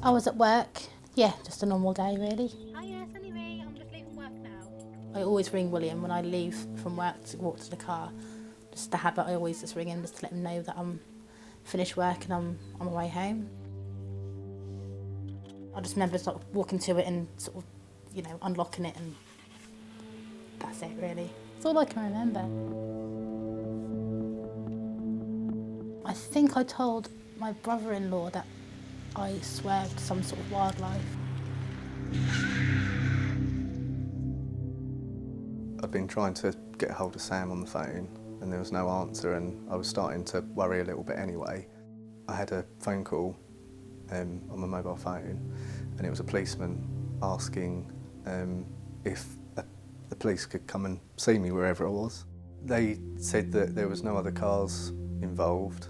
I was at work. Yeah, just a normal day really. Hiya, it's only me. I'm just leaving work now. I always ring William when I leave from work to walk to the car. Just the habit, I always just ring him just to let him know that I'm finished work and I'm on my way home. I just remember sort of walking to it and sort of, you know, unlocking it, and that's it really. That's all I can remember. I think I told my brother-in-law that I swerved some sort of wildlife. I'd been trying to get hold of Sam on the phone and there was no answer, and I was starting to worry a little bit anyway. I had a phone call on my mobile phone, and it was a policeman asking if the police could come and see me wherever I was. They said that there was no other cars involved,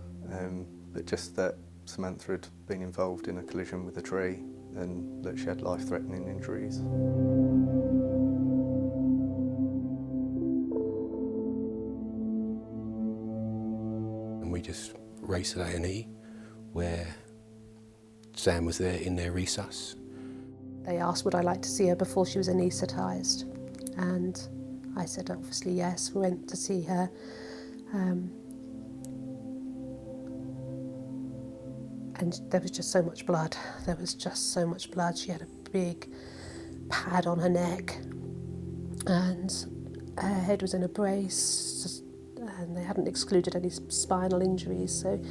but just that Samantha had been involved in a collision with a tree and that she had life-threatening injuries. And we just raced to A&E, where Sam was there in their resus. They asked would I like to see her before she was anaesthetised, and I said obviously yes. We went to see her. And there was just so much blood. There was just so much blood. She had a big pad on her neck, and her head was in a brace, and they hadn't excluded any spinal injuries, so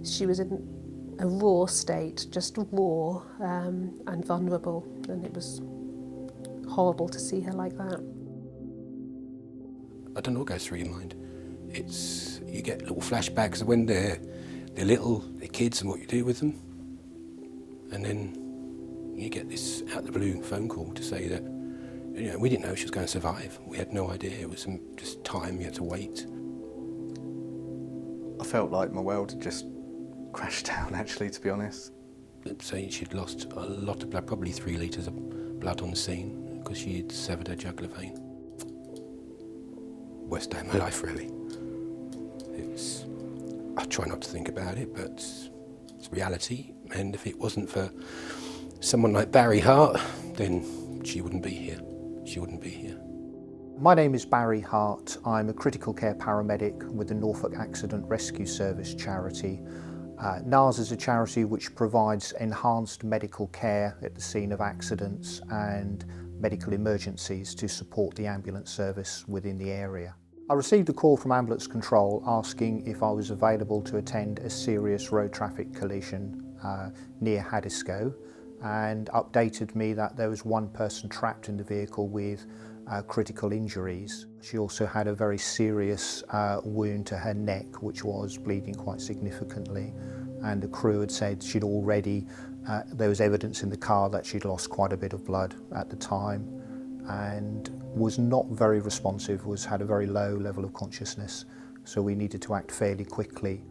she was in a raw state, just raw and vulnerable, and it was horrible to see her like that. I don't know what goes through your mind. You get little flashbacks of when they're little, they're kids, and what you do with them. And then you get this out of the blue phone call to say that, you know, we didn't know she was going to survive. We had no idea. It was just time, you had to wait. I felt like my world had just crashed down, actually, to be honest. So she'd lost a lot of blood, probably 3 litres of blood on the scene, because she had severed her jugular vein. Worst day of my life, really. I try not to think about it, but it's reality, and if it wasn't for someone like Barry Hart, then she wouldn't be here. She wouldn't be here. My name is Barry Hart. I'm a critical care paramedic with the Norfolk Accident Rescue Service charity. NARS is a charity which provides enhanced medical care at the scene of accidents and medical emergencies to support the ambulance service within the area. I received a call from ambulance control asking if I was available to attend a serious road traffic collision near Haddiscoe, and updated me that there was one person trapped in the vehicle with critical injuries. She also had a very serious wound to her neck, which was bleeding quite significantly, and the crew had said she'd already, there was evidence in the car that she'd lost quite a bit of blood at the time, and was not very responsive, had a very low level of consciousness, so we needed to act fairly quickly.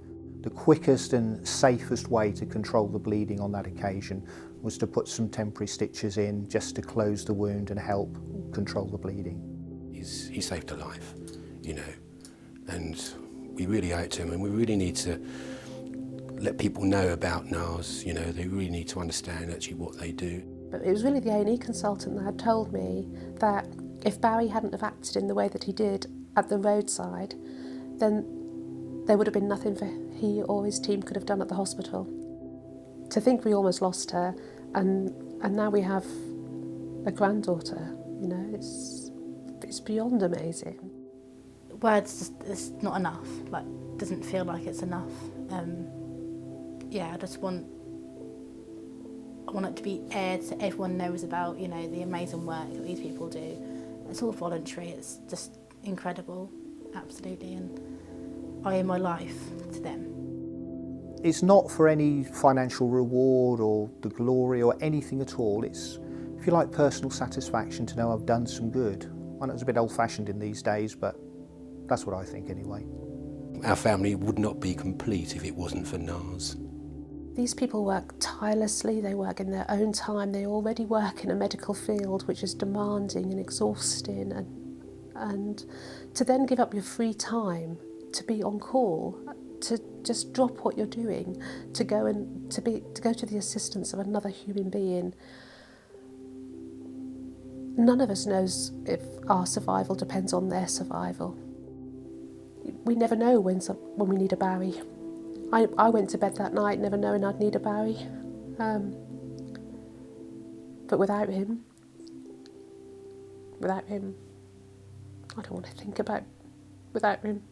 The quickest and safest way to control the bleeding on that occasion was to put some temporary stitches in just to close the wound and help control the bleeding. He saved her life, you know, and we really owe it to him, and we really need to let people know about NARS. You know, they really need to understand actually what they do. But it was really the A&E consultant that had told me that if Barry hadn't have acted in the way that he did at the roadside, then there would have been nothing for he or his team could have done at the hospital. To think we almost lost her, and now we have a granddaughter, you know, it's beyond amazing. Words just, it's not enough, like, doesn't feel like it's enough. Yeah, I want it to be aired so everyone knows about, you know, the amazing work that these people do. It's all voluntary, it's just incredible, absolutely, and I owe my life to them. It's not for any financial reward or the glory or anything at all. It's, if you like, personal satisfaction to know I've done some good. I know it's a bit old-fashioned in these days, but that's what I think anyway. Our family would not be complete if it wasn't for NARS. These people work tirelessly, they work in their own time, they already work in a medical field which is demanding and exhausting, and to then give up your free time to be on call, to just drop what you're doing to go and to go to the assistance of another human being. None of us knows if our survival depends on their survival. We never know when we need a Barry. I went to bed that night never knowing I'd need a Barry. But without him, I don't want to think about without him.